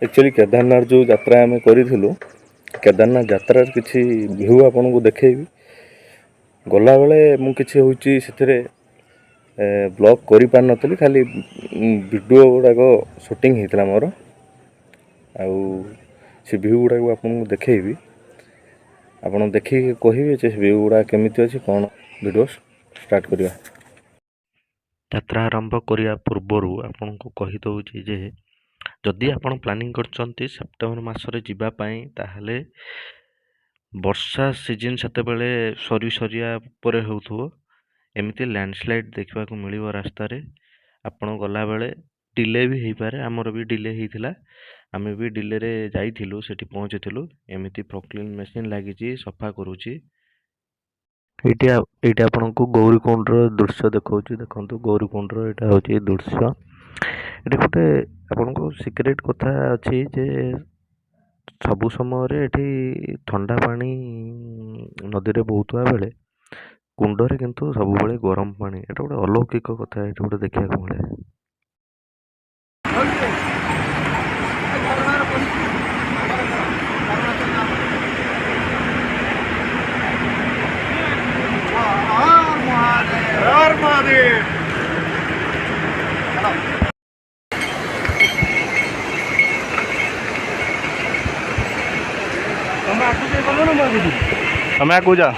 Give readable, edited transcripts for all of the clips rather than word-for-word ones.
Actually Kedarnath जो यात्रा आम करूँ केदारनाथ यात्रार किसी भ्यू आपन को देखी गला बेले मु किसी हूँ से ब्लॉग कर पार नी खाली वीडियो गुड़ाक शूटिंग होता मोर आउ से भ्यू गुड़ाक आपन को देखी आपड़ देखिए कहे से भ्यू गुड़ा केमी अच्छे कौन वीडियो स्टार्ट करवा। यात्रा आरंभ करने पूर्वर आपन को कहीदे जे जदि आप प्लानिंग कर सेप्टेम्बर मसरे जीवाई ताहले वर्षा सीजन से सरी सरिया पर हो एमती लैंडस्लाइड देखा मिल रास्त आपड़ गला बेले डिले भी हो पारे आमर भी डिले होता आम भी डिले रे जाइलु से पहुँचलु एमती प्रॉक्लिन मशीन लगी सफा करुच्ची ये आपन को गौरीकुंड दृश्य देखा देखो गौरीकुंड यहाँ हूँ दृश्य ये गोटे आपन को सिक्रेट कथा अच्छी जे सबु समय ये ठंडा पानी नदी रे बहुतवा बेले कुंडरे किंतु सब बेले गरम पानी एटा गोटे अलौकिक कथा ये गोटे देखा मिले। हमें आगू जा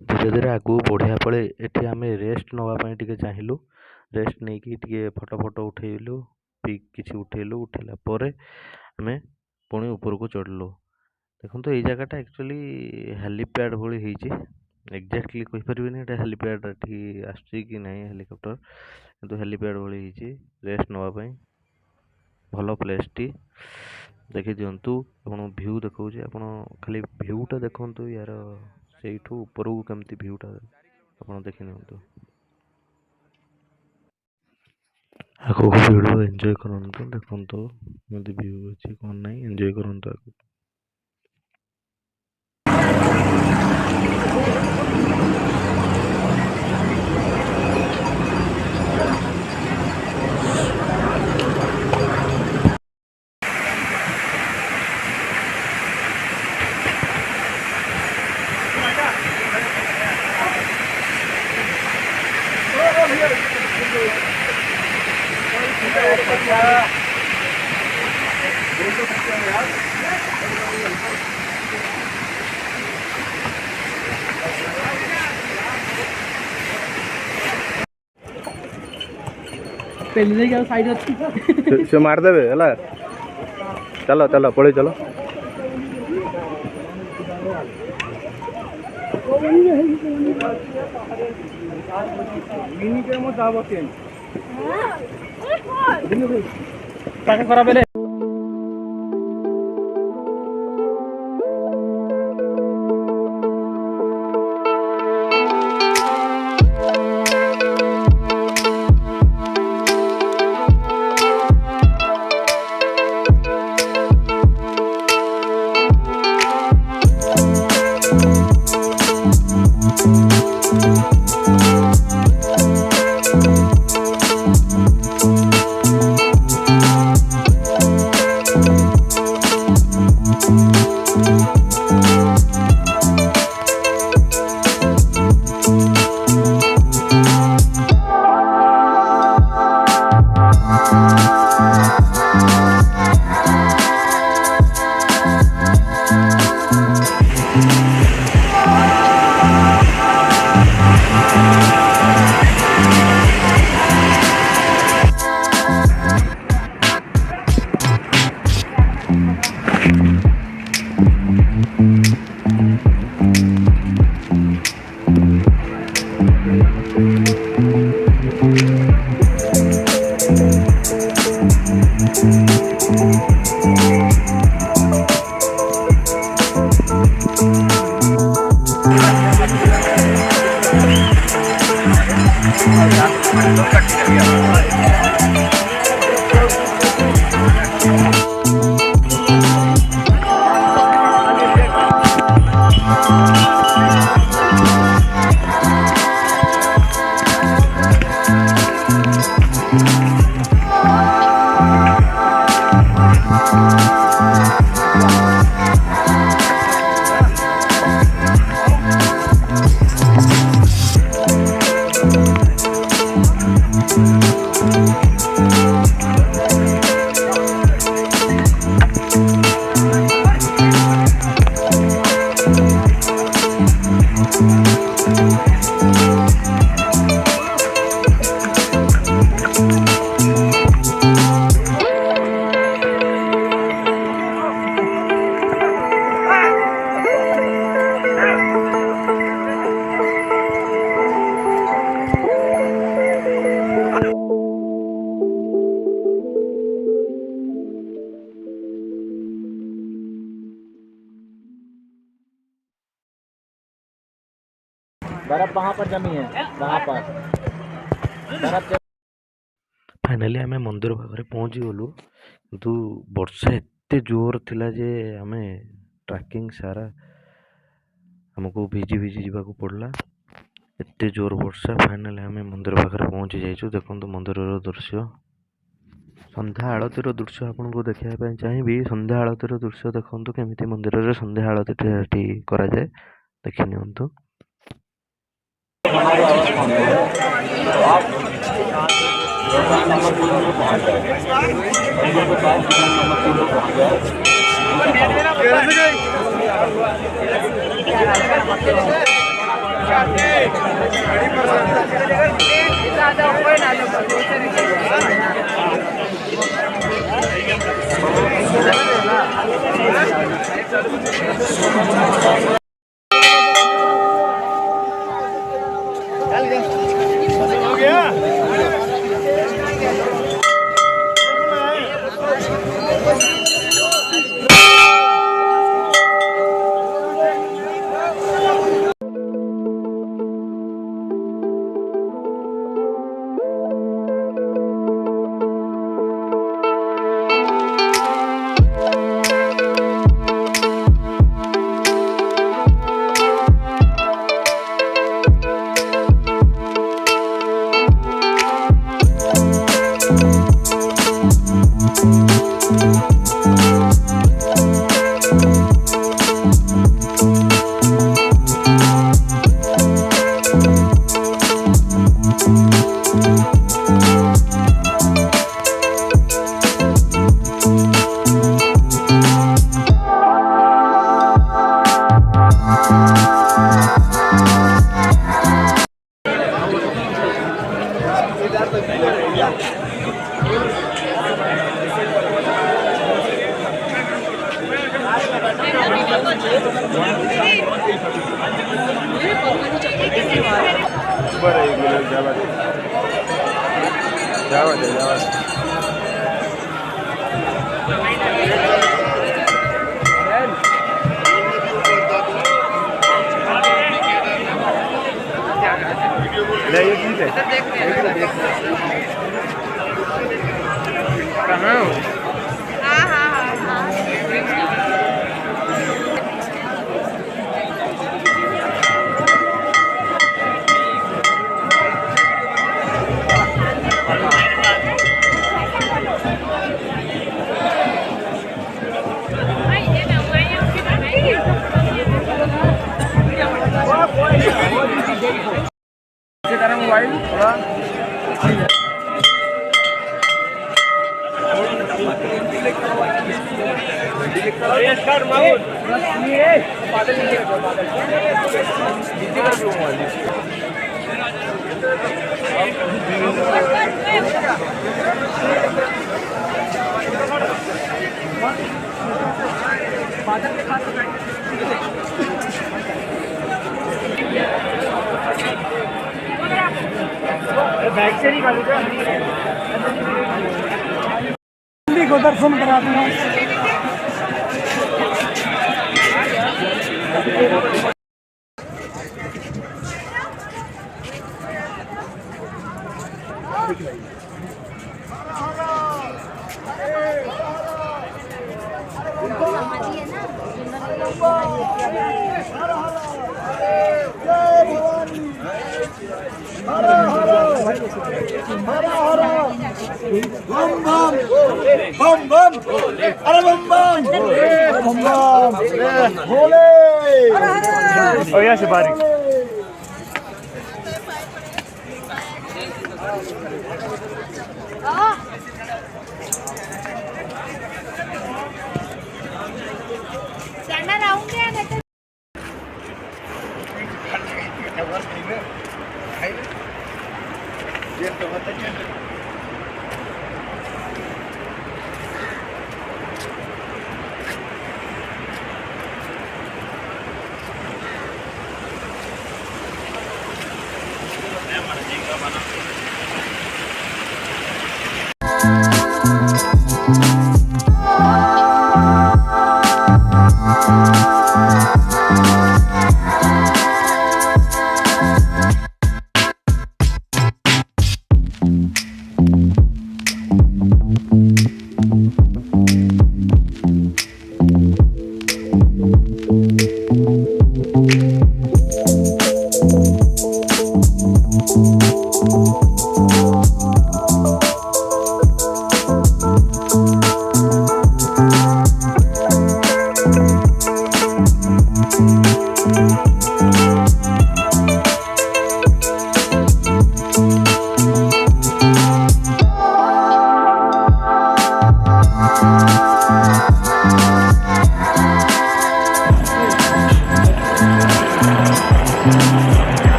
धीरे धीरे आगू बढ़िया पड़े ये आम रेस्ट नापी चाहिए रेस्ट नहीं कि फोटो फोटो उठेलु पिक किसी उठेलु उठेला आम पुणी ऊपर को चढ़लु देखो तो ये जगहटा एक्चुअली हेलीपैड भली एक्जाक्टली कहीपर हेलीपैड कि ना हेलिकप्टर किंतु हेलीपैड भली रेस्ट नापी भल प्लेस टी देखी दिंतु आप भ्यू देखा आप खाली भ्यूटा देखु यार से ऊपर को कमती भ्यूटा आप देखी नि आगे वीडियो एंजॉय करंतु देखंतु मते व्यू अछि कोन नहीं एंजॉय करंतु आगे से मारदेवे है चलो चलो पड़े चलो कट गया बर्फ वहाँ पर जमी है, वहाँ पर बर्फ फाइनाली आम मंदिर पाखे पहुँची गलु किंतु वर्षा एते जोर थिला जे आमे ट्रैकिंग सारा हमको भिजी भिजी जावाक पड़ला। एते जोर वर्षा फाइनाली आम मंदिर पाखे पहुँची जाइछु। देखो मंदिर दृश्य संध्या आलती दृश्य आपको देखा चाहिए। संध्या आलती दृश्य देखो केमी मंदिर में संध्या आलती कराए देखी नि। को दर्शन करा दूंगा। बम बम अरे बम बम बम बम भोले।